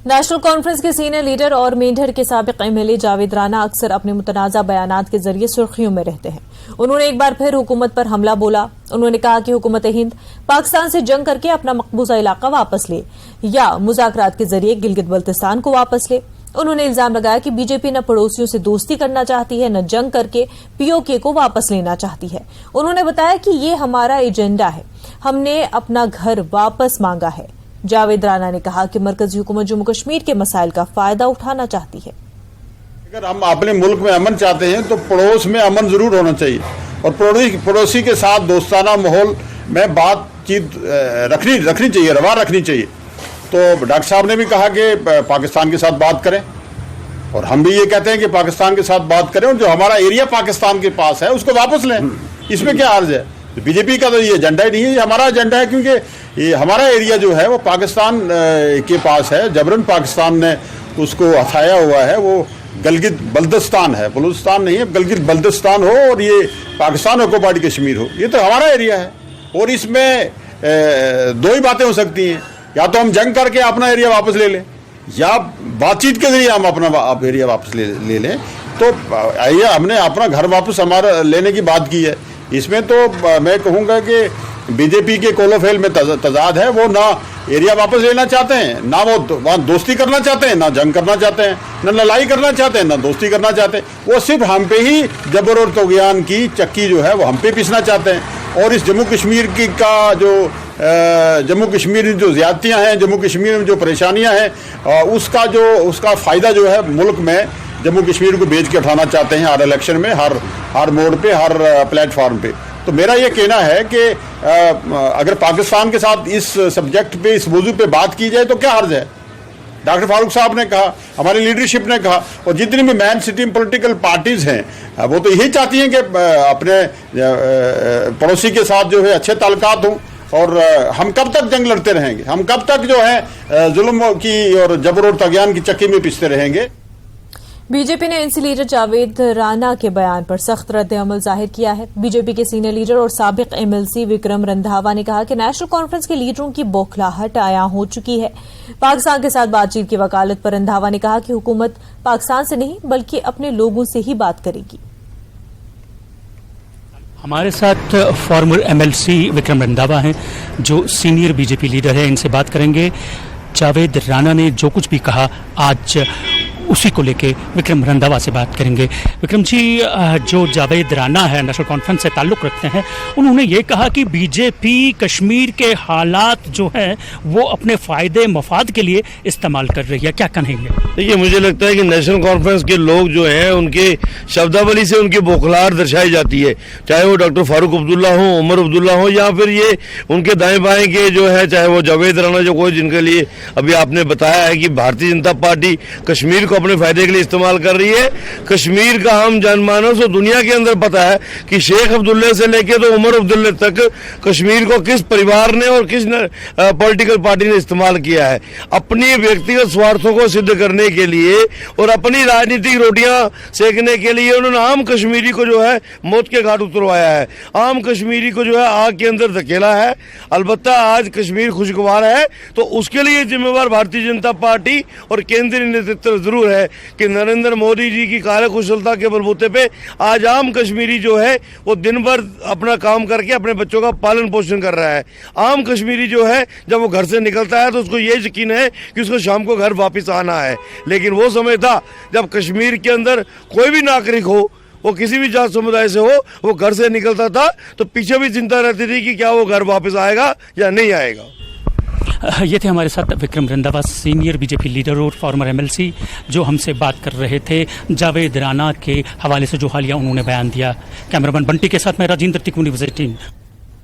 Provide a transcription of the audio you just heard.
National conference के senior leader और मेंढर के साबिक एमएलए जावेद राना अक्सर अपने मुतनाज़ा बयानात के जरिए सुर्खियों में रहते हैं। उन्होंने एक बार फिर हुकूमत पर हमला बोला। उन्होंने कहा कि हुकूमत हिंद पाकिस्तान से जंग करके अपना मकबूजा इलाका वापस ले या मुज़ाकरात के जरिए गिलगित बल्तिस्तान को वापस ले। उन्होंने इल्जाम लगाया कि बीजेपी न पड़ोसियों से दोस्ती करना चाहती है, न जंग करके पीओके को वापस लेना चाहती है। उन्होंने बताया कि ये हमारा एजेंडा है, हमने अपना घर वापस मांगा है। जावेद राना ने कहा कि मरकजी हुकूमत जम्मू कश्मीर के मसाइल का फायदा उठाना चाहती है। अगर हम अपने मुल्क में अमन चाहते हैं तो पड़ोस में अमन जरूर होना चाहिए और पड़ोसी के साथ दोस्ताना माहौल में बातचीत रखनी चाहिए, रवा रखनी चाहिए। तो डॉक्टर साहब ने भी कहा कि पाकिस्तान के साथ बात करें और हम भी ये कहते हैं कि पाकिस्तान के साथ बात करें और जो हमारा एरिया पाकिस्तान के पास है उसको वापस लें। इसमें क्या अर्ज है? बीजेपी का तो ये एजेंडा ही नहीं है, ये हमारा एजेंडा है, क्योंकि ये हमारा एरिया जो है वो पाकिस्तान के पास है। जबरन पाकिस्तान ने उसको हथाया हुआ है। वो गिलगित बल्तिस्तान है, बलूचिस्तान नहीं है, गिलगित बल्तिस्तान हो और ये पाकिस्तान ऑक्युपाइड कश्मीर हो, ये तो हमारा एरिया है। और इसमें दो ही बातें हो सकती हैं, या तो हम जंग करके अपना एरिया वापस ले लें या बातचीत के जरिए हम अपना एरिया वापस ले लें। तो हमने अपना घर वापस हमारा लेने की बात की है। इसमें तो मैं कहूँगा कि बीजेपी के कोलोफेल में तजाद है। वो ना एरिया वापस लेना चाहते हैं, ना वो वहाँ दोस्ती करना चाहते हैं, ना जंग करना चाहते हैं, ना लड़ाई करना चाहते हैं, ना दोस्ती करना चाहते हैं। वो सिर्फ हम पे ही जबर और तग़यान की चक्की जो है वो हम पे पीसना चाहते हैं। और इस जम्मू कश्मीर की का जो जम्मू कश्मीर में जो ज़्यादतियाँ हैं, जम्मू कश्मीर में जो परेशानियाँ हैं, उसका फ़ायदा जो है मुल्क में जम्मू कश्मीर को बेच के उठाना चाहते हैं हर इलेक्शन में, हर मोड़ पे, हर प्लेटफॉर्म पे। तो मेरा ये कहना है कि अगर पाकिस्तान के साथ इस सब्जेक्ट पे, इस मौजू पे बात की जाए तो क्या अर्ज है? डॉक्टर फारूक साहब ने कहा, हमारी लीडरशिप ने कहा, और जितनी भी मैन सिटी पॉलिटिकल पार्टीज़ हैं वो तो यही चाहती हैं कि अपने पड़ोसी के साथ जो है अच्छे ताल्लुकात हों। और हम कब तक जंग लड़ते रहेंगे? हम कब तक जो है जुल्म की और जबर और तग़यान की चक्की में पिसते रहेंगे? बीजेपी ने एनसी लीडर जावेद राना के बयान पर सख्त रद्द-ए-अमल जाहिर किया है। बीजेपी के सीनियर लीडर और साबिक एमएलसी विक्रम रंधावा ने कहा कि नेशनल कॉन्फ्रेंस के लीडरों की बौखलाहट आया हो चुकी है। पाकिस्तान के साथ बातचीत की वकालत पर रंधावा ने कहा कि हुकूमत पाकिस्तान से नहीं बल्कि अपने लोगों से ही बात करेगी। हमारे साथ फॉर्मर एमएलसी विक्रम रंधावा हैं जो सीनियर बीजेपी लीडर है। इनसे बात करेंगे। जावेद राना ने जो कुछ भी कहा आज उसी को लेके विक्रम रंधावा से बात करेंगे। विक्रम जी, जो जावेद राना है नेशनल कॉन्फ्रेंस से ताल्लुक़ रखते हैं, उन्होंने ये कहा कि बीजेपी कश्मीर के हालात जो हैं वो अपने फ़ायदे मफाद के लिए इस्तेमाल कर रही है, क्या कहेंगे? देखिए, मुझे लगता है कि नेशनल कॉन्फ्रेंस के लोग जो हैं उनके शब्दावली से उनकी बौखलाहट दर्शाई जाती है, चाहे वो डॉक्टर फारूक अब्दुल्ला हो, उमर अब्दुल्ला हो, या फिर ये उनके दाएं बाएं के जो है, चाहे वो जावेद राना जो कोई जिनके लिए अभी आपने बताया है कि भारतीय जनता पार्टी कश्मीर को अपने फायदे के लिए इस्तेमाल कर रही है। कश्मीर का हम जनमानस और दुनिया के अंदर पता है कि शेख अब्दुल्ले से लेके तो उमर अब्दुल्ले तक कश्मीर को किस परिवार ने और किस पॉलिटिकल पार्टी ने इस्तेमाल किया है अपनी व्यक्तिगत स्वार्थों को सिद्ध करने के लिए और अपनी राजनीतिक रोटियां सेकने के लिए। उन्होंने आम कश्मीरी को जो है मौत के घाट उतरवाया है, आम कश्मीरी को जो है आग के अंदर धकेला है। अलबत्ता आज कश्मीर खुशगवार है तो उसके लिए जिम्मेवार भारतीय जनता पार्टी और केंद्रीय नेतृत्व जरूर है कि नरेंद्र मोदी जी की कार्यकुशलता के बलबूते पे आज आम कश्मीरी जो है वो दिन भर अपना काम करके अपने बच्चों का पालन पोषण कर रहा है। आम कश्मीरी जो है जब वो घर से निकलता है तो उसको ये यकीन है कि उसको शाम को घर वापस आना है। लेकिन वो समय था जब कश्मीर के अंदर कोई भी नागरिक हो, वो किसी भी जात समुदाय से हो, वो घर से निकलता था तो पीछे भी चिंता रहती थी कि क्या वो घर वापस आएगा या नहीं आएगा। ये थे हमारे साथ Vikram Randhawa, senior BJP leader और फॉर्मर एमएलसी, जो हमसे बात कर रहे थे जावेद राना के हवाले से जो हालिया उन्होंने बयान दिया। कैमरामैन बंटी के साथ मैं राजेंद्र तिकुनी, विजय टीम।